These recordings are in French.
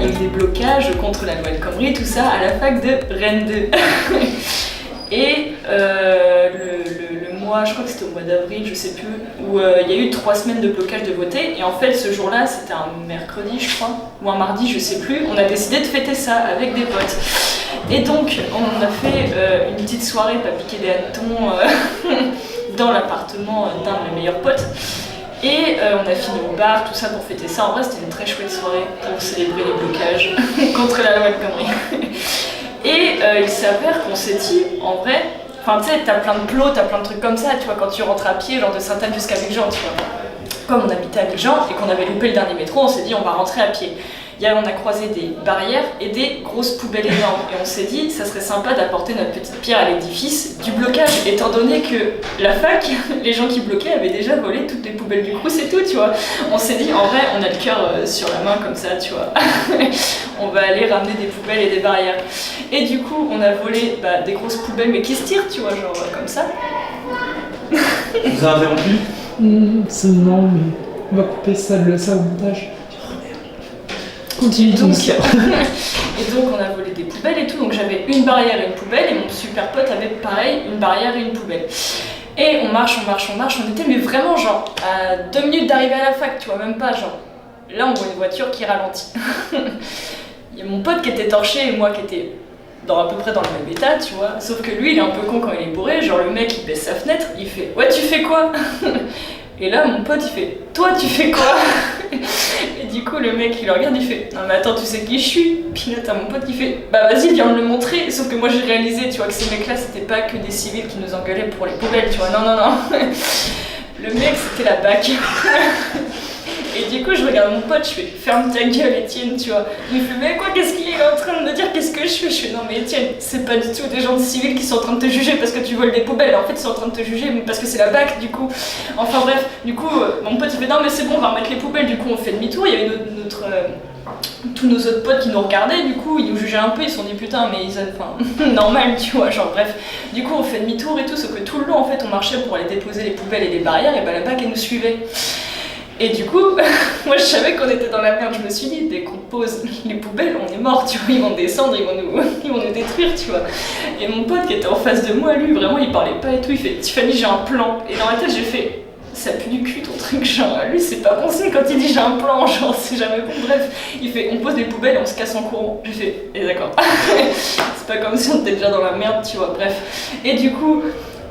il y a eu des blocages contre la loi El Khomri, tout ça, à la fac de Rennes 2. Et le mois, je crois que c'était au mois d'avril, je sais plus, où il y a eu 3 semaines de blocage de voter. Et en fait, ce jour-là, c'était un mercredi, je crois, ou un mardi, je sais plus, on a décidé de fêter ça avec des potes. Et donc, on a fait une petite soirée, pas piquer des hannetons, dans l'appartement d'un de mes meilleurs potes. Et on a fini au bar, tout ça pour fêter ça. En vrai, c'était une très chouette soirée pour célébrer les blocages contre la loi El Khomri. Et il s'avère qu'on s'est dit, en vrai, enfin tu sais, t'as plein de plots, t'as plein de trucs comme ça, tu vois, quand tu rentres à pied, genre de Sainte-Anne jusqu'à Villejean, tu vois. Comme on habitait à Villejean et qu'on avait loupé le dernier métro, on s'est dit on va rentrer à pied. On a croisé des barrières et des grosses poubelles énormes. Et on s'est dit, ça serait sympa d'apporter notre petite pierre à l'édifice du blocage, étant donné que la fac, les gens qui bloquaient avaient déjà volé toutes les poubelles du Crous et tout, tu vois. On s'est dit, en vrai, on a le cœur sur la main comme ça, tu vois. On va aller ramener des poubelles et des barrières. Et du coup, on a volé des grosses poubelles, mais qui se tirent, tu vois, genre comme ça. Vous avez interrompu? Non, mais on va couper ça au montage. Continue donc, tout ça. Et donc on a volé des poubelles et tout, donc j'avais une barrière et une poubelle et mon super pote avait pareil, une barrière et une poubelle. Et on marche, on était mais vraiment genre à 2 minutes d'arriver à la fac, tu vois, même pas genre. Là on voit une voiture qui ralentit. Il y a mon pote qui était torché et moi qui était à peu près dans le même état, tu vois, sauf que lui il est un peu con quand il est bourré, genre le mec il baisse sa fenêtre, il fait « Ouais tu fais quoi ?» Et là mon pote il fait « Toi tu fais quoi ?» Et du coup le mec il le regarde, il fait « Non mais attends, tu sais qui je suis ?» Puis là t'as mon pote qui fait « Bah vas-y viens me le montrer », sauf que moi j'ai réalisé, tu vois, que ces mecs là c'était pas que des civils qui nous engueulaient pour les poubelles, tu vois, non. Le mec c'était la BAC. Et du coup, je regarde mon pote, je fais « Ferme ta gueule, Étienne », tu vois. Il me fait « Mais quoi, qu'est-ce qu'il est en train de me dire? Qu'est-ce que je fais ?» Je fais « Non mais Étienne, c'est pas du tout des gens civils qui sont en train de te juger parce que tu voles des poubelles. En fait, ils sont en train de te juger parce que c'est la BAC, du coup. » Enfin bref, du coup, mon pote, il fait « Non mais c'est bon, on va remettre les poubelles. » Du coup, on fait demi-tour. Il y avait tous nos autres potes qui nous regardaient, du coup, ils nous jugeaient un peu. Ils se sont dit « Putain, mais normal, tu vois. » Genre bref. Du coup, on fait demi-tour et tout, sauf que tout le long, en fait, on marchait pour aller déposer les poubelles et les barrières, et la BAC, elle nous suivait. Et du coup, moi je savais qu'on était dans la merde, je me suis dit, dès qu'on pose les poubelles, on est mort, tu vois, ils vont descendre, ils vont nous détruire, tu vois. Et mon pote qui était en face de moi, lui, vraiment, il parlait pas et tout, il fait, Tiffany, j'ai un plan. Et dans la tête, j'ai fait, ça pue du cul ton truc, genre, lui, c'est pas bon signe quand il dit j'ai un plan, genre, c'est jamais bon, bref. Il fait, on pose des poubelles et on se casse en courant. J'ai fait, et d'accord. C'est pas comme si on était déjà dans la merde, tu vois, bref. Et du coup,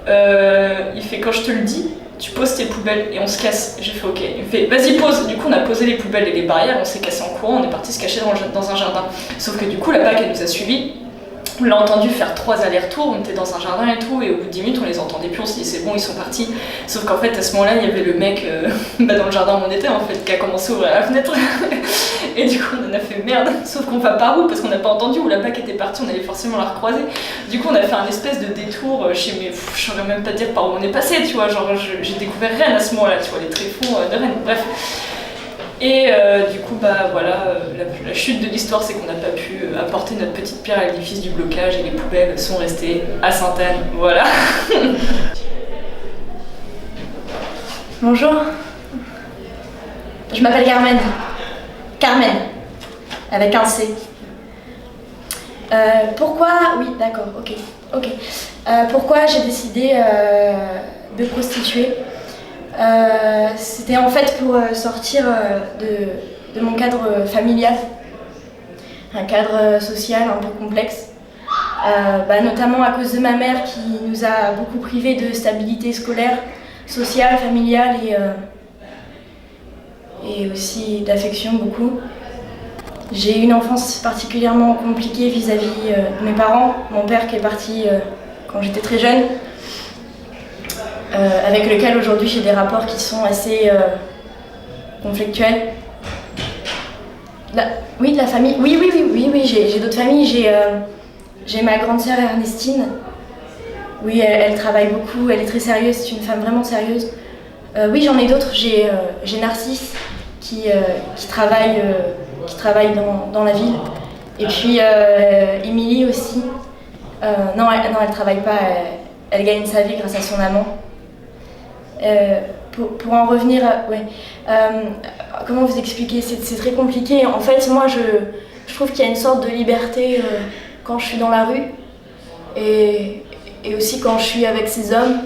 il fait, quand je te le dis, tu poses tes poubelles et on se casse. J'ai fait ok. Il me fait vas-y pose. Du coup on a posé les poubelles et les barrières, on s'est cassé en courant, on est parti se cacher dans un jardin. Sauf que du coup la BAC elle nous a suivis. On l'a entendu faire 3 allers-retours, on était dans un jardin et tout, et au bout de 10 minutes on les entendait plus, on s'est dit c'est bon ils sont partis. Sauf qu'en fait à ce moment-là il y avait le mec dans le jardin où on était en fait qui a commencé à ouvrir la fenêtre. Et du coup on en a fait merde, sauf qu'on va par où parce qu'on n'a pas entendu où la BAC était partie, on allait forcément la recroiser. Du coup on a fait un espèce de détour chez mes... je saurais même pas dire par où on est passé, tu vois, genre j'ai découvert Rennes à ce moment-là, tu vois, les tréfonds de Rennes, bref. Et du coup, voilà, la chute de l'histoire, c'est qu'on n'a pas pu apporter notre petite pierre à l'édifice du blocage et les poubelles sont restées à Sainte-Anne, voilà. Bonjour, je m'appelle Carmen. Carmen, avec un C. Pourquoi... Oui, d'accord, ok. Pourquoi j'ai décidé de prostituer? C'était en fait pour sortir de mon cadre familial, un cadre social un peu complexe, notamment à cause de ma mère qui nous a beaucoup privés de stabilité scolaire, sociale, familiale et aussi d'affection beaucoup. J'ai eu une enfance particulièrement compliquée vis-à-vis de mes parents, mon père qui est parti quand j'étais très jeune. Avec lequel aujourd'hui j'ai des rapports qui sont assez conflictuels. Oui, de la famille. Oui, j'ai d'autres familles. J'ai ma grande sœur Ernestine. Oui, elle travaille beaucoup, elle est très sérieuse, c'est une femme vraiment sérieuse. Oui, j'en ai d'autres. J'ai Narcisse qui travaille dans la ville. Et puis Émilie aussi. Non, elle travaille pas, elle gagne sa vie grâce à son amant. Pour en revenir, comment vous expliquer, c'est très compliqué. En fait, moi, trouve qu'il y a une sorte de liberté quand je suis dans la rue et aussi quand je suis avec ces hommes.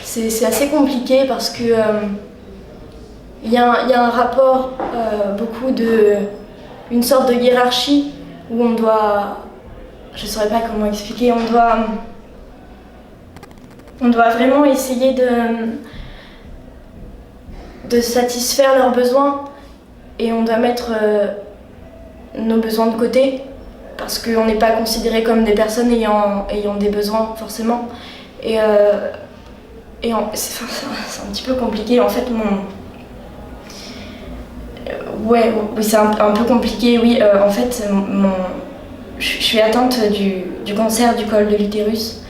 C'est assez compliqué parce que il y a un rapport, une sorte de hiérarchie où on doit, je saurais pas comment expliquer, on doit vraiment essayer de satisfaire leurs besoins et on doit mettre nos besoins de côté parce qu'on n'est pas considéré comme des personnes ayant des besoins forcément. C'est un petit peu compliqué en fait. Oui, c'est un peu compliqué. Oui, en fait, je suis atteinte du cancer du col de l'utérus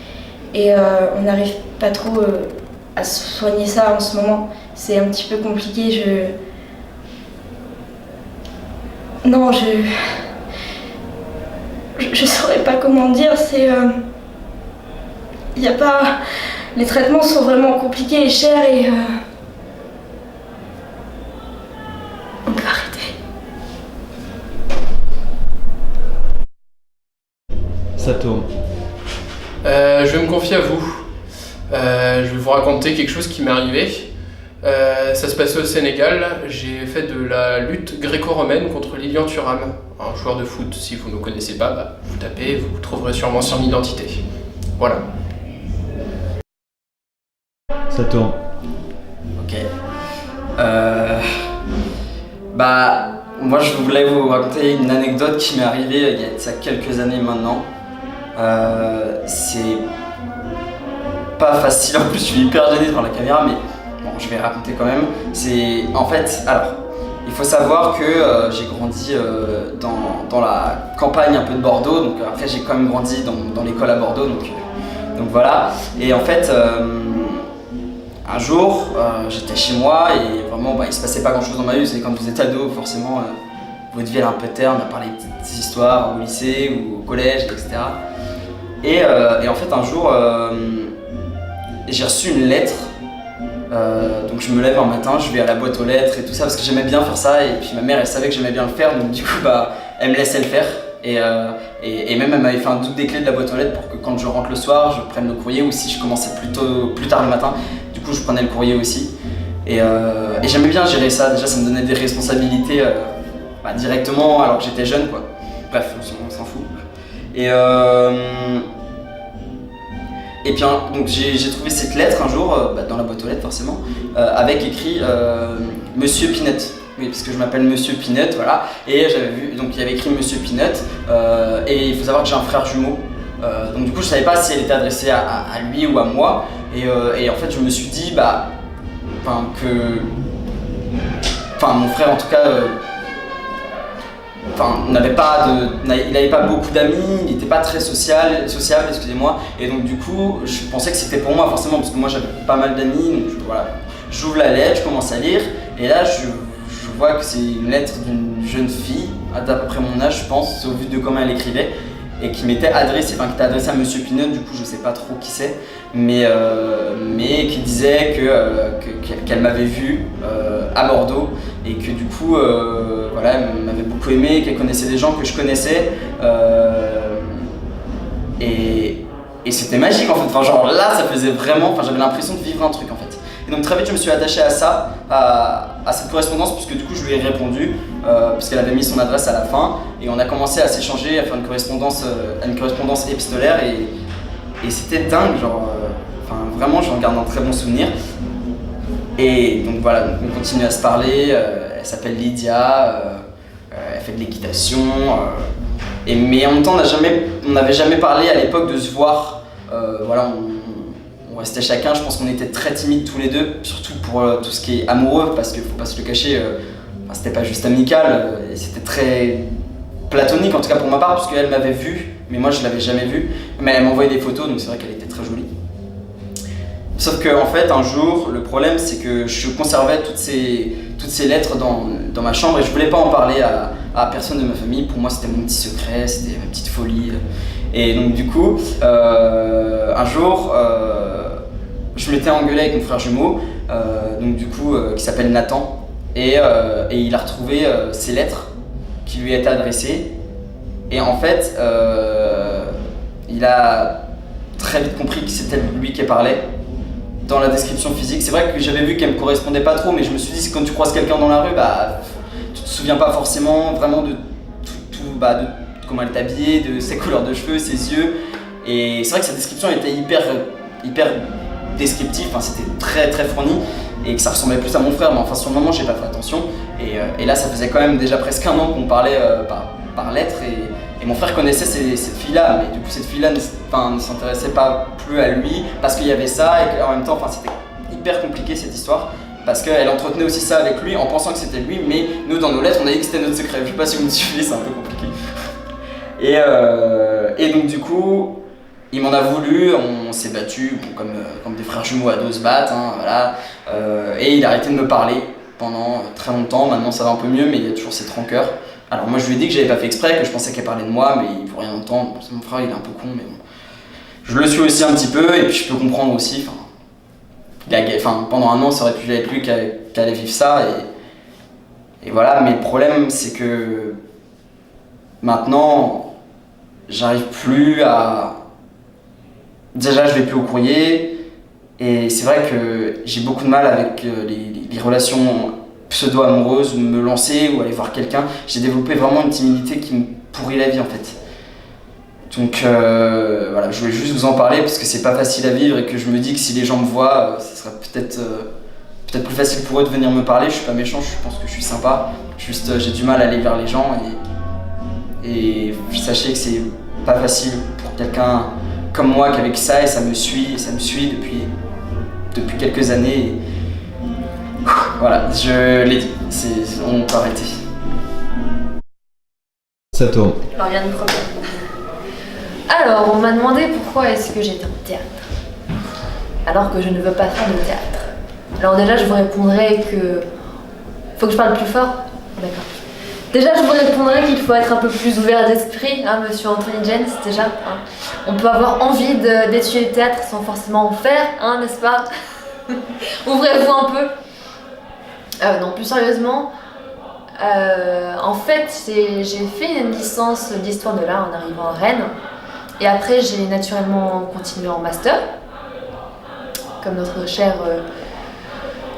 et on n'arrive pas trop à soigner ça en ce moment. C'est un petit peu compliqué. Non, je saurais pas comment dire. Il y a pas. Les traitements sont vraiment compliqués et chers et on peut arrêter. Ça tourne. Je vais me confier à vous. Je vais vous raconter quelque chose qui m'est arrivé. Ça se passait au Sénégal. J'ai fait de la lutte gréco-romaine contre Lilian Thuram, un joueur de foot. Si vous ne le connaissez pas, vous tapez, vous trouverez sûrement son identité. Voilà. Ça tourne. Ok. Moi je voulais vous raconter une anecdote qui m'est arrivée il y a ça quelques années maintenant. C'est pas facile, en plus je suis hyper gêné devant la caméra, mais bon, je vais raconter quand même. C'est en fait, alors, il faut savoir que j'ai grandi dans la campagne un peu de Bordeaux, donc après j'ai quand même grandi dans l'école à Bordeaux, donc voilà. Et en fait, un jour, j'étais chez moi et vraiment, il se passait pas grand chose dans ma vie. C'est quand vous êtes ado, forcément, votre vie elle est un peu terne, à part les petites histoires au lycée ou au collège, etc. Et en fait, un jour, j'ai reçu une lettre. Donc je me lève un matin, je vais à la boîte aux lettres et tout ça parce que j'aimais bien faire ça. Et puis ma mère, elle savait que j'aimais bien le faire, donc du coup, elle me laissait le faire. Et même elle m'avait fait un double des clés de la boîte aux lettres pour que quand je rentre le soir, je prenne le courrier, ou si je commençais plus tard le matin, du coup je prenais le courrier aussi. Et j'aimais bien gérer ça, déjà ça me donnait des responsabilités directement alors que j'étais jeune quoi. Bref, on s'en fout. Et puis donc j'ai trouvé cette lettre un jour, dans la boîte aux lettres forcément, avec écrit Monsieur Pinette. Oui, parce que je m'appelle Monsieur Pinette, voilà. Et j'avais vu, donc il y avait écrit Monsieur Pinette, et il faut savoir que j'ai un frère jumeau. Donc du coup je savais pas si elle était adressée à lui ou à moi. Et en fait je me suis dit mon frère en tout cas il n'avait pas beaucoup d'amis, il n'était pas très sociable, excusez-moi. Et donc du coup je pensais que c'était pour moi forcément parce que moi j'avais pas mal d'amis. Donc voilà, j'ouvre la lettre, je commence à lire et là je vois que c'est une lettre d'une jeune fille d'à peu près mon âge je pense, au vu de comment elle écrivait, et qui m'était adressée, qui était adressée à Monsieur Pinot, du coup je sais pas trop qui c'est, mais qui disait qu'elle m'avait vu à Bordeaux et que du coup elle m'avait beaucoup aimé, qu'elle connaissait des gens que je connaissais et c'était magique en fait, là ça faisait vraiment, j'avais l'impression de vivre un truc en fait. Et donc très vite je me suis attaché à ça, à cette correspondance, puisque du coup je lui ai répondu, puisqu'elle avait mis son adresse à la fin, et on a commencé à s'échanger, à faire une correspondance épistolaire, et c'était dingue, vraiment j'en garde un très bon souvenir. Et donc voilà, donc on continue à se parler, elle s'appelle Lydia, elle fait de l'équitation, mais en même temps on n'avait jamais parlé à l'époque de se voir, on restait chacun, je pense qu'on était très timides tous les deux, surtout pour tout ce qui est amoureux, parce qu'il faut pas se le cacher, c'était pas juste amical, c'était très platonique en tout cas pour ma part, parce qu'elle m'avait vu, mais moi je l'avais jamais vue, mais elle m'envoyait des photos, donc c'est vrai qu'elle était très jolie. Sauf qu'en fait un jour, le problème c'est que je conservais toutes ces lettres dans ma chambre et je voulais pas en parler à personne de ma famille. Pour moi c'était mon petit secret, c'était ma petite folie. Et donc du coup, un jour, je m'étais engueulé avec mon frère jumeau, qui s'appelle Nathan, et il a retrouvé ces lettres qui lui a été adressée. Et en fait, il a très vite compris que c'était lui qui parlait dans la description physique. C'est vrai que j'avais vu qu'elle me correspondait pas trop, mais je me suis dit, quand tu croises quelqu'un dans la rue, bah, tu te souviens pas forcément vraiment de de comment elle est habillée, de ses couleurs de cheveux, ses yeux. Et c'est vrai que sa description était hyper descriptive, enfin, c'était très très fourni, et que ça ressemblait plus à mon frère, mais enfin sur le moment j'ai pas fait attention. Et là ça faisait quand même déjà presque un an qu'on parlait par lettres, et mon frère connaissait cette fille-là, mais du coup cette fille-là ne s'intéressait pas plus à lui parce qu'il y avait ça, et qu'en même temps c'était hyper compliqué cette histoire. Parce qu'elle entretenait aussi ça avec lui en pensant que c'était lui, mais nous dans nos lettres on a dit que c'était notre secret. Je sais pas si vous me suivez, c'est un peu compliqué. Et donc du coup, il m'en a voulu, on s'est battus comme des frères jumeaux ados se battent, hein, voilà. Et il a arrêté de me parler pendant très longtemps. Maintenant ça va un peu mieux, mais il y a toujours cette rancœur. Alors moi je lui ai dit que j'avais pas fait exprès, que je pensais qu'elle parlait de moi, mais il faut rien entendre. Mon frère il est un peu con, mais bon. Je le suis aussi un petit peu, et puis je peux comprendre aussi. Pendant un an, ça aurait pu être lui qui allait vivre ça, et voilà. Mais le problème, c'est que maintenant, j'arrive plus à. Déjà, je vais plus au courrier, et c'est vrai que j'ai beaucoup de mal avec les relations pseudo-amoureuses, me lancer ou aller voir quelqu'un. J'ai développé vraiment une timidité qui me pourrit la vie en fait. Donc voilà, je voulais juste vous en parler parce que c'est pas facile à vivre, et que je me dis que si les gens me voient, ce sera peut-être plus facile pour eux de venir me parler. Je suis pas méchant, je pense que je suis sympa. Juste j'ai du mal à aller vers les gens, et sachez que c'est pas facile pour quelqu'un comme moi qui a vécu ça, et ça me suit depuis quelques années. Et voilà, je l'ai dit, on peut arrêter. Ça tourne. Lauriane Premier. Alors, on m'a demandé pourquoi est-ce que j'étais en théâtre, alors que je ne veux pas faire de théâtre. Alors déjà, je vous répondrai que... Faut que je parle plus fort? D'accord. Déjà, je vous répondrai qu'il faut être un peu plus ouvert d'esprit, hein, monsieur Anthony James, déjà. Hein. On peut avoir envie d'étudier le théâtre sans forcément en faire, hein, n'est-ce pas? Ouvrez-vous un peu. Non, plus sérieusement, en fait, j'ai fait une licence d'histoire de l'art en arrivant à Rennes. Et après, j'ai naturellement continué en master, comme notre cher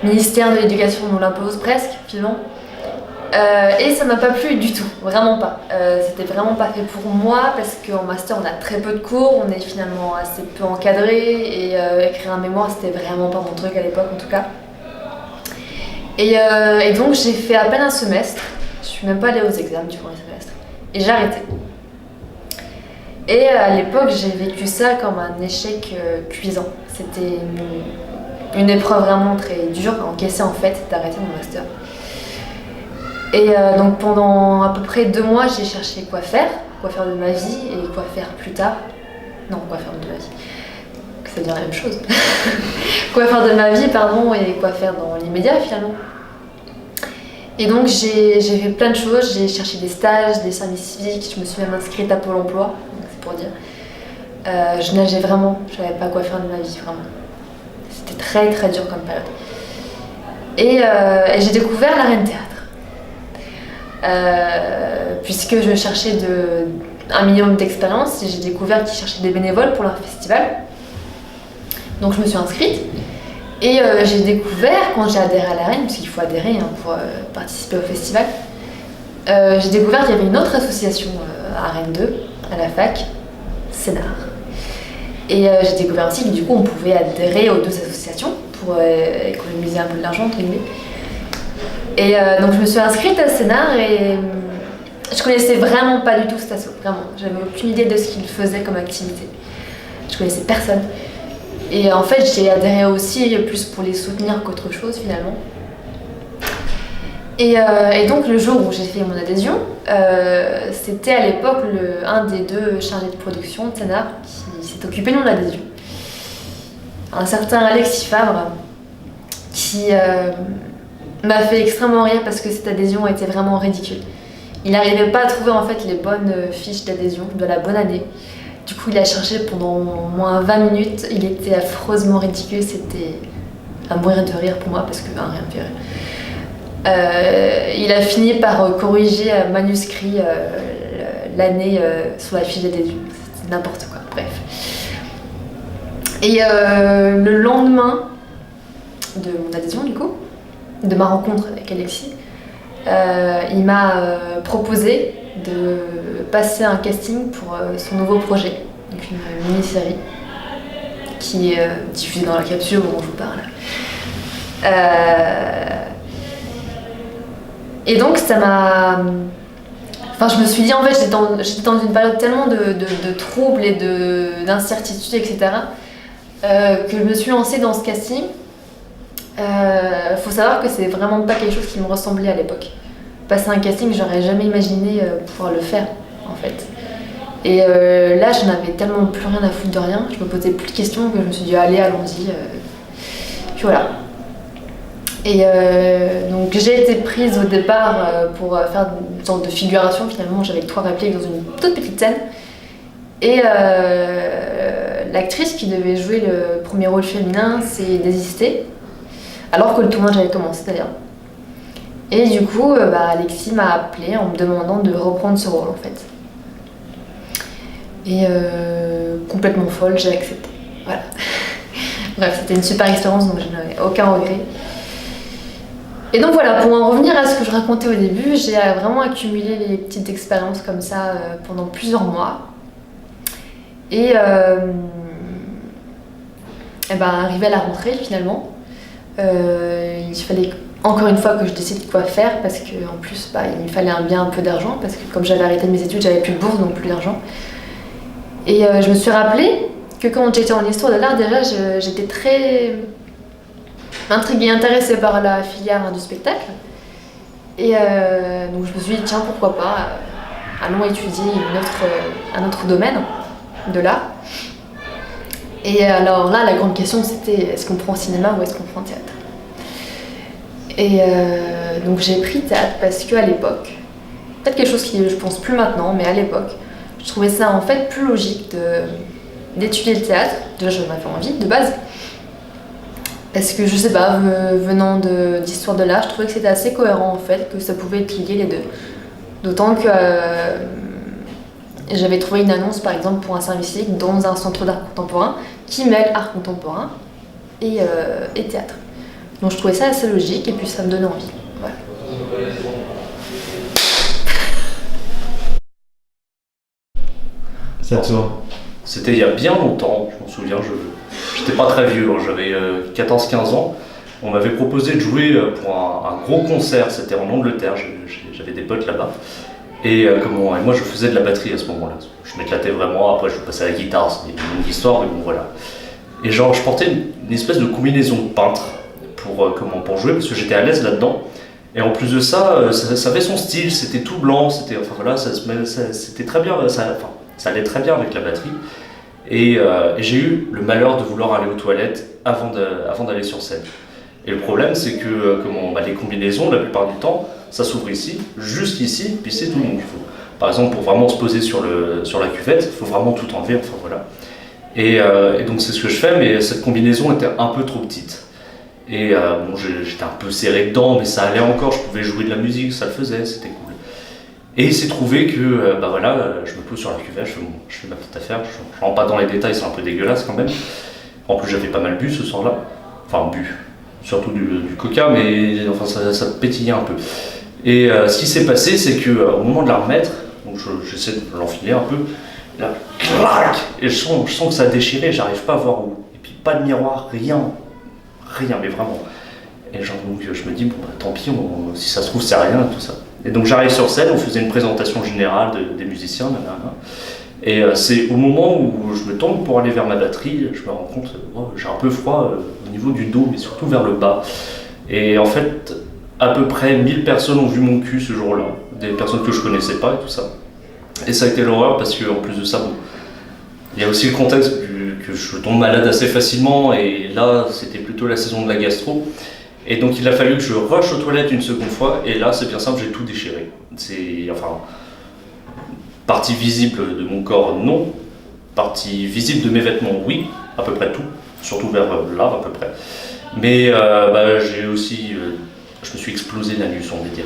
ministère de l'Éducation nous l'impose presque, finalement. Et ça m'a pas plu du tout, vraiment pas. C'était vraiment pas fait pour moi, parce qu'en master, on a très peu de cours, on est finalement assez peu encadré, et écrire un mémoire, c'était vraiment pas mon truc à l'époque en tout cas. Et donc, j'ai fait à peine un semestre, je suis même pas allée aux examens du premier semestre, et j'ai arrêté. Et à l'époque, j'ai vécu ça comme un échec cuisant. C'était une épreuve vraiment très dure à encaisser en fait, d'arrêter mon master. Et donc pendant à peu près 2 mois, j'ai cherché quoi faire de ma vie et quoi faire plus tard. Non, quoi faire de ma vie. Ça veut dire la même chose. Quoi faire de ma vie, pardon, et quoi faire dans l'immédiat finalement. Et donc j'ai fait plein de choses, j'ai cherché des stages, des services civiques, je me suis même inscrite à Pôle emploi, c'est pour dire. Je nageais vraiment, je savais pas quoi faire de ma vie vraiment. C'était très très dur comme période. Et j'ai découvert l'Arène Théâtre. Puisque je cherchais un minimum d'expérience, et j'ai découvert qu'ils cherchaient des bénévoles pour leur festival. Donc je me suis inscrite. Et j'ai découvert, quand j'ai adhéré à l'Arène, parce qu'il faut adhérer pour participer au festival, j'ai découvert qu'il y avait une autre association à Rennes 2, à la fac, Scénar. Et j'ai découvert aussi que du coup on pouvait adhérer aux 2 associations pour économiser un peu de l'argent, entre guillemets. Et donc je me suis inscrite à Scénar, et je connaissais vraiment pas du tout cet asso, vraiment. J'avais aucune idée de ce qu'il faisait comme activité. Je connaissais personne. Et en fait, j'ai adhéré aussi plus pour les soutenir qu'autre chose finalement. Et donc le jour où j'ai fait mon adhésion, c'était à l'époque un des 2 chargés de production de Scénar qui s'est occupé de mon adhésion. Un certain Alexis Fabre qui m'a fait extrêmement rire parce que cette adhésion était vraiment ridicule. Il n'arrivait pas à trouver en fait les bonnes fiches d'adhésion de la bonne année. Du coup, il a cherché pendant au moins 20 minutes, il était affreusement ridicule, c'était à mourir de rire pour moi parce que rien ne fait rire. il a fini par corriger un manuscrit l'année sur la fiche d'adhésion. C'était n'importe quoi, bref. Et le lendemain de mon adhésion, du coup, de ma rencontre avec Alexis, il m'a proposé de passer un casting pour son nouveau projet, donc une mini-série qui est diffusée dans la capsule au moment où je vous parle. Et donc ça m'a... Enfin, je me suis dit, en fait, j'étais dans une période tellement de troubles et d'incertitudes, etc., que je me suis lancée dans ce casting. Faut savoir que c'est vraiment pas quelque chose qui me ressemblait à l'époque. Passer un casting, j'aurais jamais imaginé pouvoir le faire, en fait. Et là, je n'avais tellement plus rien à foutre de rien, je me posais plus de questions que je me suis dit, allez, allons-y. Puis voilà. Et donc j'ai été prise au départ pour faire une sorte de figuration, finalement j'avais 3 répliques dans une toute petite scène. Et l'actrice qui devait jouer le premier rôle féminin s'est désistée, alors que le tournage avait commencé d'ailleurs. Et du coup, Alexis m'a appelée en me demandant de reprendre ce rôle en fait. Et complètement folle, j'ai accepté. Voilà. Bref, c'était une super expérience, donc je n'avais aucun regret. Et donc voilà, pour en revenir à ce que je racontais au début, j'ai vraiment accumulé les petites expériences comme ça pendant plusieurs mois. Et arrivé à la rentrée finalement, il fallait encore une fois que je décide quoi faire parce qu'en plus il me fallait bien un peu d'argent parce que comme j'avais arrêté mes études, j'avais plus de bourse donc plus d'argent. Et je me suis rappelé que quand j'étais en histoire de l'art déjà j'étais très intriguée, intéressée par la filière du spectacle. Et donc je me suis dit, tiens, pourquoi pas, allons étudier un autre domaine de l'art. Et alors là, la grande question c'était, est-ce qu'on prend cinéma ou est-ce qu'on prend théâtre? Et donc j'ai pris théâtre parce qu'à l'époque, peut-être quelque chose qui je pense plus maintenant, mais à l'époque, je trouvais ça en fait plus logique d'étudier le théâtre. Déjà j'en avais envie de base. Parce que je sais pas, venant d'histoire de l'art, je trouvais que c'était assez cohérent en fait, que ça pouvait être lié les deux. D'autant que j'avais trouvé une annonce par exemple pour un service civique dans un centre d'art contemporain qui mêle art contemporain et théâtre. Donc je trouvais ça assez logique et puis ça me donnait envie. Voilà. Ça tourne. C'était il y a bien longtemps, je m'en souviens, j'étais pas très vieux, j'avais 14-15 ans. On m'avait proposé de jouer pour un gros concert, c'était en Angleterre, j'avais des potes là-bas. Et moi je faisais de la batterie à ce moment-là, je m'éclatais vraiment, après je passais à la guitare, c'était une longue histoire, mais bon voilà. Et genre je portais une espèce de combinaison de peintre pour jouer, parce que j'étais à l'aise là-dedans. Et en plus de ça, ça avait son style, c'était tout blanc, c'était très bien, ça allait très bien avec la batterie. Et j'ai eu le malheur de vouloir aller aux toilettes avant d'aller sur scène. Et le problème, c'est que les combinaisons, la plupart du temps, ça s'ouvre ici, juste ici, puis c'est tout. Donc, par exemple, pour vraiment se poser sur la cuvette, il faut vraiment tout enlever, enfin voilà. Et donc c'est ce que je fais, mais cette combinaison était un peu trop petite. Et j'étais un peu serré dedans, mais ça allait encore, je pouvais jouer de la musique, ça le faisait, c'était cool. Et il s'est trouvé que, je me pose sur la cuvette, je fais ma petite affaire, je rentre pas dans les détails, c'est un peu dégueulasse quand même. En plus j'avais pas mal bu ce soir-là, enfin bu, surtout du coca, mais enfin ça pétillait un peu. Et ce qui s'est passé, c'est qu'au moment de la remettre, donc j'essaie de l'enfiler un peu, et là, clac, et je sens que ça a déchiré, j'arrive pas à voir où. Et puis pas de miroir, rien, mais vraiment. Et donc je me dis, bon tant pis, si ça se trouve c'est rien, tout ça. Et donc j'arrive sur scène, on faisait une présentation générale des musiciens, et c'est au moment où je me tourne pour aller vers ma batterie, je me rends compte, j'ai un peu froid au niveau du dos, mais surtout vers le bas. Et en fait, à peu près 1000 personnes ont vu mon cul ce jour-là, des personnes que je connaissais pas et tout ça. Et ça a été l'horreur parce qu'en plus de ça, il y a aussi le contexte que je tombe malade assez facilement, et là c'était plutôt la saison de la gastro. Et donc il a fallu que je rush aux toilettes une seconde fois, et là c'est bien simple, j'ai tout déchiré. Partie visible de mon corps, non. Partie visible de mes vêtements, oui, à peu près tout, surtout vers là à peu près. Mais j'ai aussi je me suis explosé l'anus, on va dire.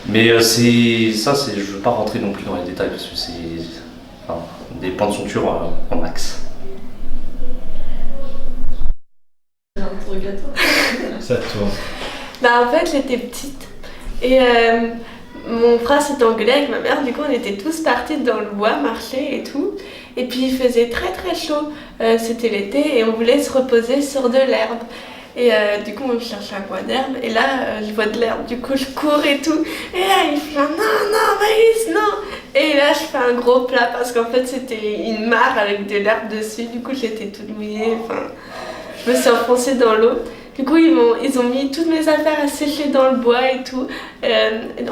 Mais c'est je veux pas rentrer non plus dans les détails parce que c'est des points de suture en max. Ça tourne. Bah en fait j'étais petite et mon frère s'était engueulé avec ma mère, du coup on était tous partis dans le bois marcher et tout, et puis il faisait très très chaud, c'était l'été et on voulait se reposer sur de l'herbe et du coup on cherchait un coin d'herbe et là je vois de l'herbe, du coup je cours et tout et là il fait non Maïs non, et là je fais un gros plat parce qu'en fait c'était une mare avec de l'herbe dessus, du coup j'étais toute mouillée, enfin je me suis enfoncée dans l'eau. Du coup, ils ont mis toutes mes affaires à sécher dans le bois et tout.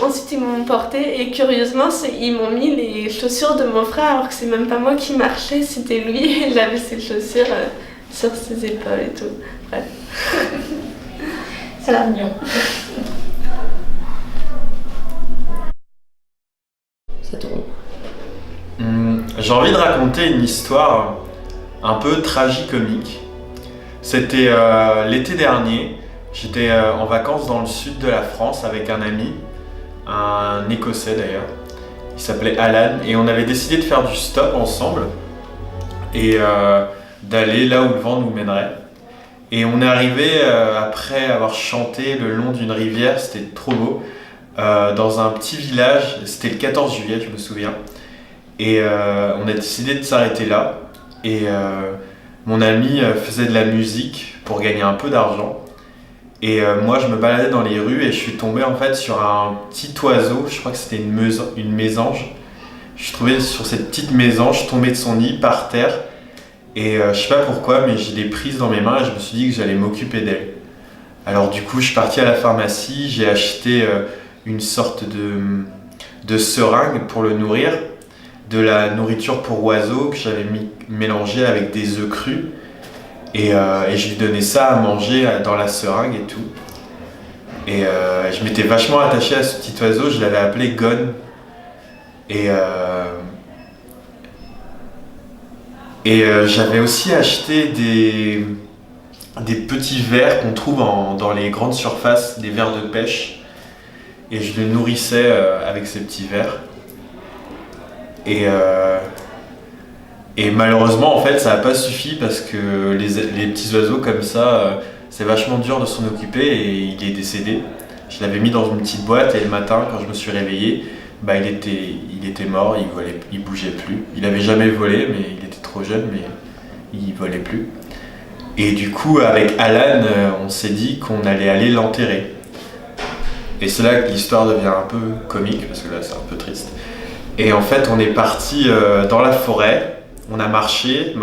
Ensuite, ils m'ont portée et curieusement, ils m'ont mis les chaussures de mon frère alors que c'est même pas moi qui marchais, c'était lui et j'avais ses chaussures sur ses épaules et tout. Bref. Ça a l'air mignon. Ça tourne. J'ai envie de raconter une histoire un peu tragicomique. C'était l'été dernier, j'étais en vacances dans le sud de la France avec un ami, un Écossais d'ailleurs, il s'appelait Alan, et on avait décidé de faire du stop ensemble et d'aller là où le vent nous mènerait. Et on est arrivé, après avoir chanté le long d'une rivière, c'était trop beau, dans un petit village, c'était le 14 juillet je me souviens, et on a décidé de s'arrêter là. Et mon ami faisait de la musique pour gagner un peu d'argent. Et moi, je me baladais dans les rues et je suis tombé en fait sur un petit oiseau. Je crois que c'était une mésange. Je suis tombé sur cette petite mésange, tombé de son nid par terre. Et je sais pas pourquoi, mais je l'ai prise dans mes mains et je me suis dit que j'allais m'occuper d'elle. Alors du coup, je suis parti à la pharmacie. J'ai acheté une sorte de seringue pour le nourrir. De la nourriture pour oiseaux que j'avais mélangée avec des œufs crus et je lui donnais ça à manger dans la seringue et tout. Et je m'étais vachement attaché à ce petit oiseau, je l'avais appelé Gon. Et j'avais aussi acheté des petits vers qu'on trouve dans les grandes surfaces, des vers de pêche. Et je le nourrissais avec ces petits vers. Et malheureusement, en fait, ça n'a pas suffi parce que les petits oiseaux comme ça, c'est vachement dur de s'en occuper et il est décédé. Je l'avais mis dans une petite boîte et le matin, quand je me suis réveillé, il était mort, il bougeait plus. Il avait jamais volé, mais il était trop jeune, mais il volait plus. Et du coup, avec Alan, on s'est dit qu'on allait aller l'enterrer. Et c'est là que l'histoire devient un peu comique, parce que là, c'est un peu triste. Et en fait, on est parti dans la forêt, on a marché,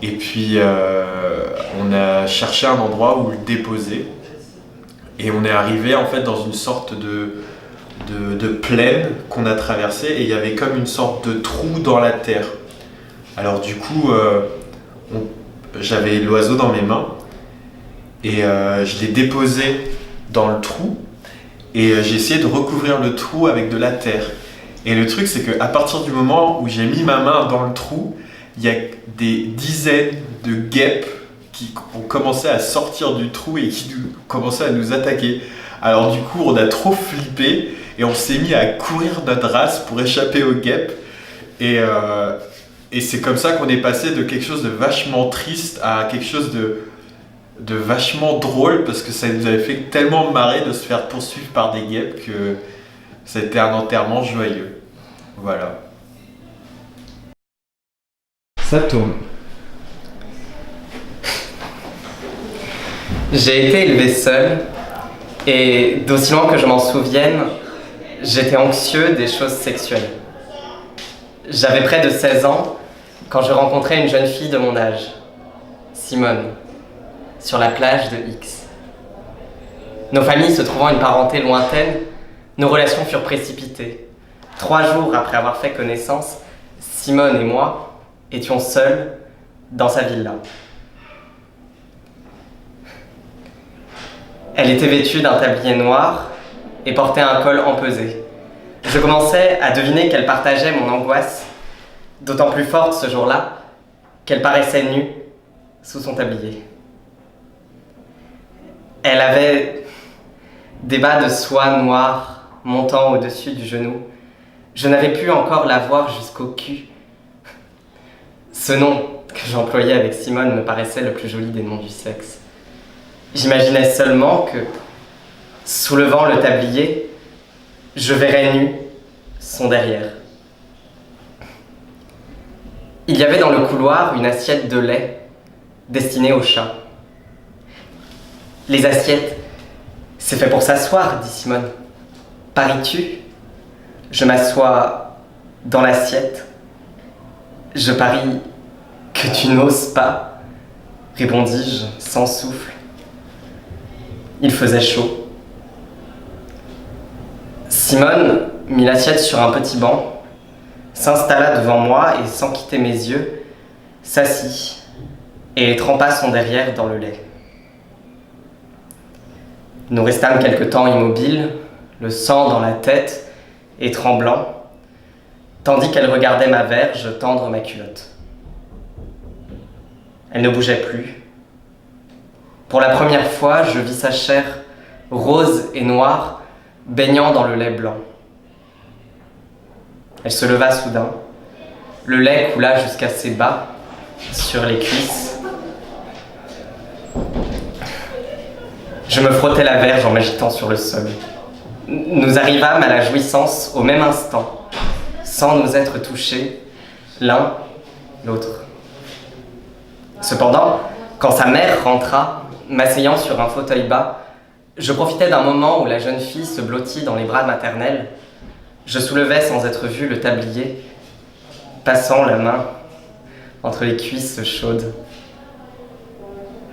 et puis on a cherché un endroit où le déposer. Et on est arrivé en fait dans une sorte de plaine qu'on a traversée, et il y avait comme une sorte de trou dans la terre. Alors du coup, j'avais l'oiseau dans mes mains, et je l'ai déposé dans le trou, et j'ai essayé de recouvrir le trou avec de la terre. Et le truc, c'est qu'à partir du moment où j'ai mis ma main dans le trou, il y a des dizaines de guêpes qui ont commencé à sortir du trou et qui commençaient à nous attaquer. Alors du coup, on a trop flippé et on s'est mis à courir notre race pour échapper aux guêpes. Et c'est comme ça qu'on est passé de quelque chose de vachement triste à quelque chose de vachement drôle, parce que ça nous avait fait tellement marrer de se faire poursuivre par des guêpes que c'était un enterrement joyeux. Voilà. Ça tourne. J'ai été élevé seul et d'aussi loin que je m'en souvienne, j'étais anxieux des choses sexuelles. J'avais près de 16 ans quand je rencontrais une jeune fille de mon âge, Simone, sur la plage de X. Nos familles se trouvant une parenté lointaine, nos relations furent précipitées. 3 jours après avoir fait connaissance, Simone et moi étions seuls dans sa villa. Elle était vêtue d'un tablier noir et portait un col empesé. Je commençais à deviner qu'elle partageait mon angoisse, d'autant plus forte ce jour-là qu'elle paraissait nue sous son tablier. Elle avait des bas de soie noire montant au-dessus du genou. Je n'avais pu encore la voir jusqu'au cul. Ce nom que j'employais avec Simone me paraissait le plus joli des noms du sexe. J'imaginais seulement que, soulevant le tablier, je verrais nu son derrière. Il y avait dans le couloir une assiette de lait destinée au chat. Les assiettes, c'est fait pour s'asseoir, dit Simone. Paries-tu? Je m'assois dans l'assiette. Je parie que tu n'oses pas, répondis-je sans souffle. Il faisait chaud. Simone mit l'assiette sur un petit banc, s'installa devant moi et sans quitter mes yeux, s'assit et trempa son derrière dans le lait. Nous restâmes quelque temps immobiles, le sang dans la tête et tremblant, tandis qu'elle regardait ma verge tendre ma culotte. Elle ne bougeait plus. Pour la première fois, je vis sa chair rose et noire baignant dans le lait blanc. Elle se leva soudain. Le lait coula jusqu'à ses bas, sur les cuisses. Je me frottais la verge en m'agitant sur le sol. Nous arrivâmes à la jouissance au même instant, sans nous être touchés, l'un l'autre. Cependant, quand sa mère rentra, m'asseyant sur un fauteuil bas, je profitais d'un moment où la jeune fille se blottit dans les bras maternels. Je soulevais sans être vu le tablier, passant la main entre les cuisses chaudes.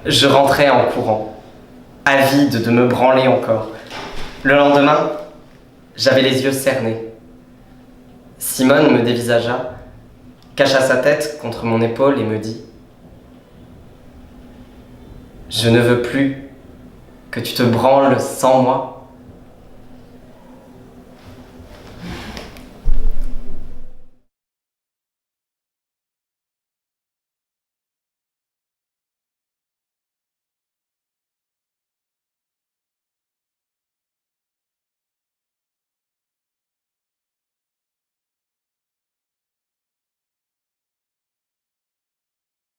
Je rentrais en courant, avide de me branler encore. Le lendemain, j'avais les yeux cernés. Simone me dévisagea, cacha sa tête contre mon épaule et me dit « Je ne veux plus que tu te branles sans moi. »